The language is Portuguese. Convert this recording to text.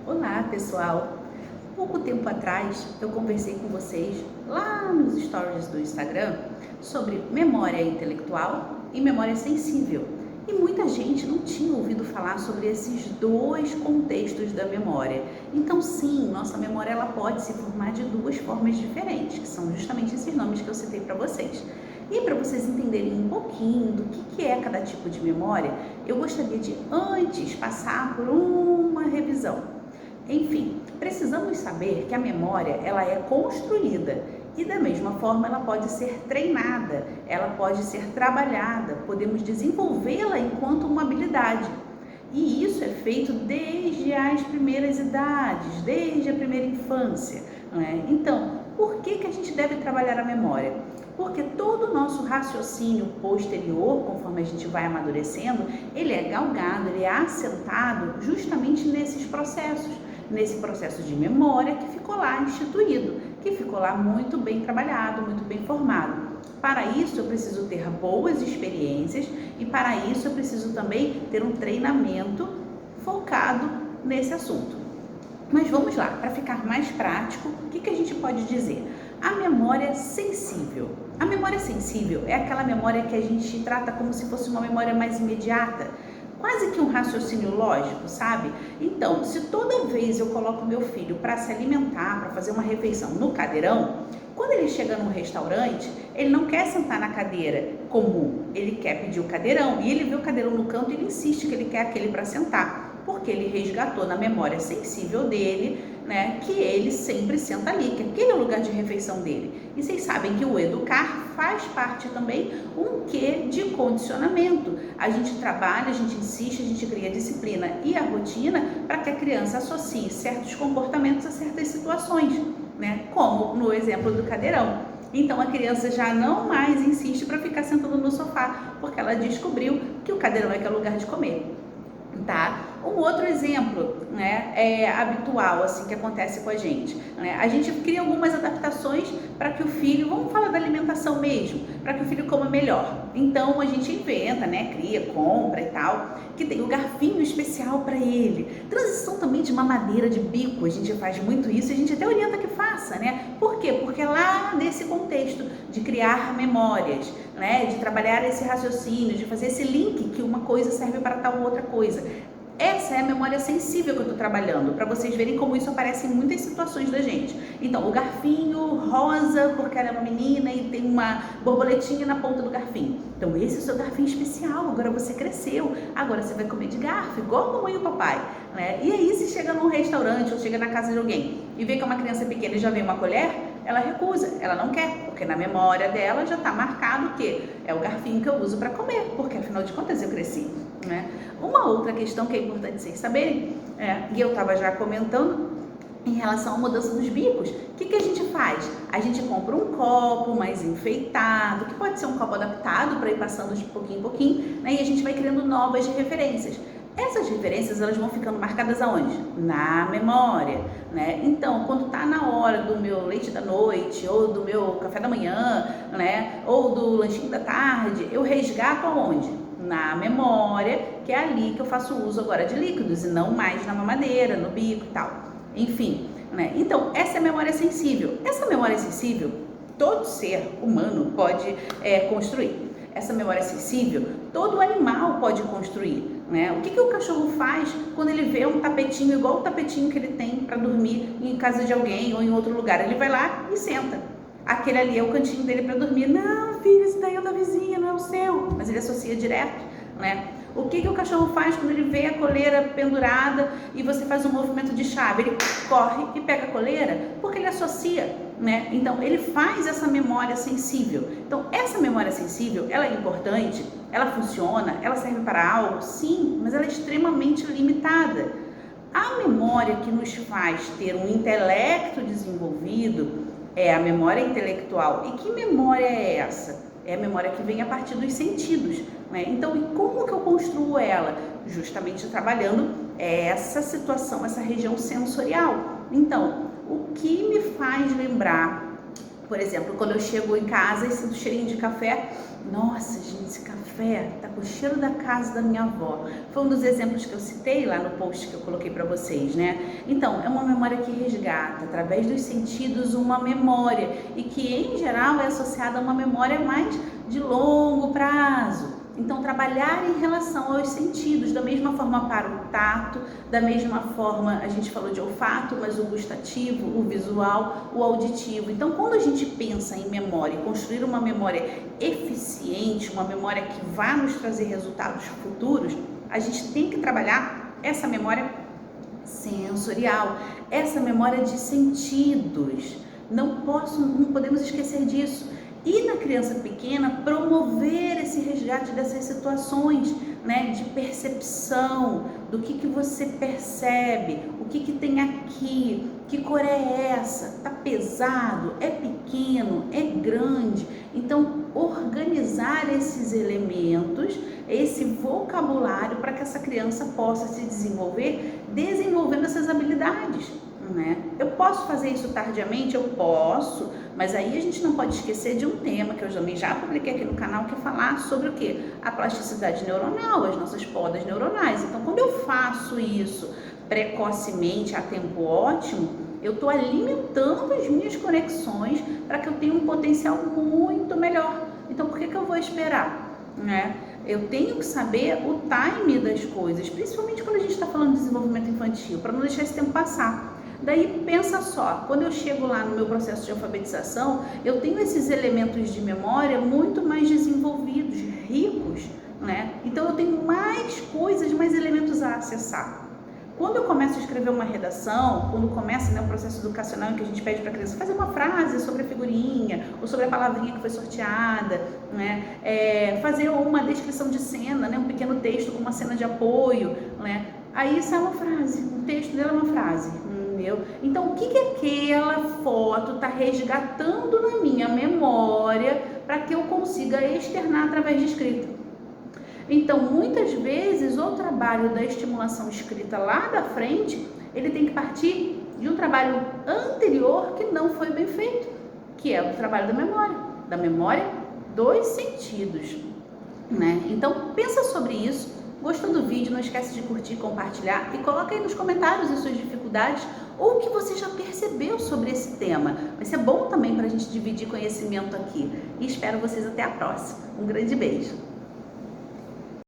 Olá, pessoal! Pouco tempo atrás eu conversei com vocês lá nos stories do Instagram sobre memória intelectual e memória sensível. E muita gente não tinha ouvido falar sobre esses dois contextos da memória. Então, sim, nossa memória ela pode se formar de duas formas diferentes, que são justamente esses nomes que eu citei para vocês. E para vocês entenderem um pouquinho do que é cada tipo de memória, eu gostaria de antes passar por uma revisão. Enfim, precisamos saber que a memória ela é construída e da mesma forma ela pode ser treinada, ela pode ser trabalhada, podemos desenvolvê-la enquanto uma habilidade. E isso é feito desde as primeiras idades, desde a primeira infância, né? Então, por que a gente deve trabalhar a memória? Porque todo o nosso raciocínio posterior, conforme a gente vai amadurecendo, ele é galgado, ele é assentado justamente nesses processos. Nesse processo de memória que ficou lá instituído, que ficou lá muito bem trabalhado, muito bem formado. Para isso eu preciso ter boas experiências e para isso eu preciso também ter um treinamento focado nesse assunto. Mas vamos lá, para ficar mais prático, o que a gente pode dizer? A memória sensível. A memória sensível é aquela memória que a gente trata como se fosse uma memória mais imediata, quase que um raciocínio lógico, sabe? Então, se toda vez eu coloco meu filho para se alimentar, para fazer uma refeição no cadeirão, quando ele chega num restaurante, ele não quer sentar na cadeira comum, ele quer pedir o cadeirão e ele vê o cadeirão no canto e ele insiste que ele quer aquele para sentar, porque ele resgatou na memória sensível dele, né, que ele sempre senta ali, que aquele é o lugar de refeição dele. E vocês sabem que o educar faz parte também um quê de condicionamento. A gente trabalha, a gente insiste, a gente cria disciplina e a rotina para que a criança associe certos comportamentos a certas situações, né, como no exemplo do cadeirão. Então a criança já não mais insiste para ficar sentando no sofá, porque ela descobriu que o cadeirão é que é o lugar de comer. Tá? Um outro exemplo, né, habitual assim que acontece com a gente, né? A gente cria algumas adaptações para que o filho, vamos falar da alimentação mesmo, para que o filho coma melhor. Então a gente inventa, né, cria, compra e tal, que tem o garfinho especial para ele. Transição também de mamadeira de bico, a gente faz muito isso, a gente até orienta que faça, né? Por quê? Porque lá nesse contexto de criar memórias, né, de trabalhar esse raciocínio, de fazer esse link que uma coisa serve para tal outra coisa. Essa é a memória sensível que eu estou trabalhando, para vocês verem como isso aparece em muitas situações da gente. Então, o garfinho rosa, porque ela é uma menina e tem uma borboletinha na ponta do garfinho. Então, esse é o seu garfinho especial, agora você cresceu, agora você vai comer de garfo, igual a mamãe e o papai, né? E aí, se chega num restaurante ou chega na casa de alguém e vê que é uma criança pequena e já vem uma colher, ela recusa, ela não quer, porque na memória dela já está marcado que é o garfinho que eu uso para comer, porque afinal de contas eu cresci, né? Uma outra questão que é importante vocês saberem, e eu estava já comentando, em relação à mudança dos bicos, o que a gente faz? A gente compra um copo mais enfeitado, que pode ser um copo adaptado para ir passando de pouquinho em pouquinho, né? E a gente vai criando novas referências. Essas referências elas vão ficando marcadas aonde? Na memória, né? Então, quando tá na hora do meu leite da noite, ou do meu café da manhã, né? Ou do lanchinho da tarde, eu resgato aonde? Na memória, que é ali que eu faço uso agora de líquidos e não mais na mamadeira, no bico e tal. Enfim, né? Então, essa é a memória sensível. Essa memória sensível, todo ser humano pode construir. Essa memória sensível, todo animal pode construir, né? O que o cachorro faz quando ele vê um tapetinho igual o tapetinho que ele tem para dormir em casa de alguém ou em outro lugar? Ele vai lá e senta. Aquele ali é o cantinho dele para dormir. Não, filho, esse daí é o da vizinha, não é o seu. Mas ele associa direto, né? O que o cachorro faz quando ele vê a coleira pendurada e você faz um movimento de chave? Ele corre e pega a coleira porque ele associa, né? Então, ele faz essa memória sensível. Então, essa memória sensível, ela é importante, ela funciona, ela serve para algo, sim, mas ela é extremamente limitada. A memória que nos faz ter um intelecto desenvolvido é a memória intelectual. E que memória é essa? É a memória que vem a partir dos sentidos, né? Então, e como que eu construo ela? Justamente trabalhando essa situação, essa região sensorial. Então, o que me faz lembrar, Por exemplo, quando eu chego em casa e sinto cheirinho de café, nossa, gente, esse café tá com o cheiro da casa da minha avó. Foi um dos exemplos que eu citei lá no post que eu coloquei para vocês, né? Então, é uma memória que resgata, através dos sentidos, uma memória e que, em geral, é associada a uma memória mais de longo prazo. Então, trabalhar em relação aos sentidos, da mesma forma para o tato, da mesma forma, a gente falou de olfato, mas o gustativo, o visual, o auditivo. Então, quando a gente pensa em memória, construir uma memória eficiente, uma memória que vá nos trazer resultados futuros, a gente tem que trabalhar essa memória sensorial, essa memória de sentidos. Não podemos esquecer disso. E na criança pequena, promover esse resgate dessas situações, né, de percepção, do que você percebe, o que tem aqui, que cor é essa, tá pesado, é pequeno, é grande. Então, organizar esses elementos, esse vocabulário para que essa criança possa se desenvolver, desenvolvendo essas habilidades. Né? Eu posso fazer isso tardiamente? Eu posso, mas aí a gente não pode esquecer de um tema que eu também já publiquei aqui no canal, que é falar sobre o que? A plasticidade neuronal, as nossas podas neuronais. Então, quando eu faço isso precocemente, a tempo ótimo, eu estou alimentando as minhas conexões para que eu tenha um potencial muito melhor. Então, por que eu vou esperar? Né? Eu tenho que saber o time das coisas, principalmente quando a gente está falando de desenvolvimento infantil, para não deixar esse tempo passar. Daí pensa só, quando eu chego lá no meu processo de alfabetização, eu tenho esses elementos de memória muito mais desenvolvidos, ricos, né? Então eu tenho mais coisas, mais elementos a acessar. Quando eu começo a escrever uma redação, quando começa, né, o processo educacional em que a gente pede para a criança fazer uma frase sobre a figurinha ou sobre a palavrinha que foi sorteada, né, fazer uma descrição de cena, né, um pequeno texto com uma cena de apoio, né, aí sai uma frase, o texto dela é uma frase. Então, o que aquela foto está resgatando na minha memória para que eu consiga externar através de escrita? Então, muitas vezes, o trabalho da estimulação escrita lá da frente, ele tem que partir de um trabalho anterior que não foi bem feito, que é o trabalho da memória dos sentidos, né? Então, pensa sobre isso. Gostou do vídeo? Não esquece de curtir, compartilhar e coloca aí nos comentários as suas dificuldades ou o que você já percebeu sobre esse tema. Vai ser bom também para a gente dividir conhecimento aqui. E espero vocês até a próxima. Um grande beijo!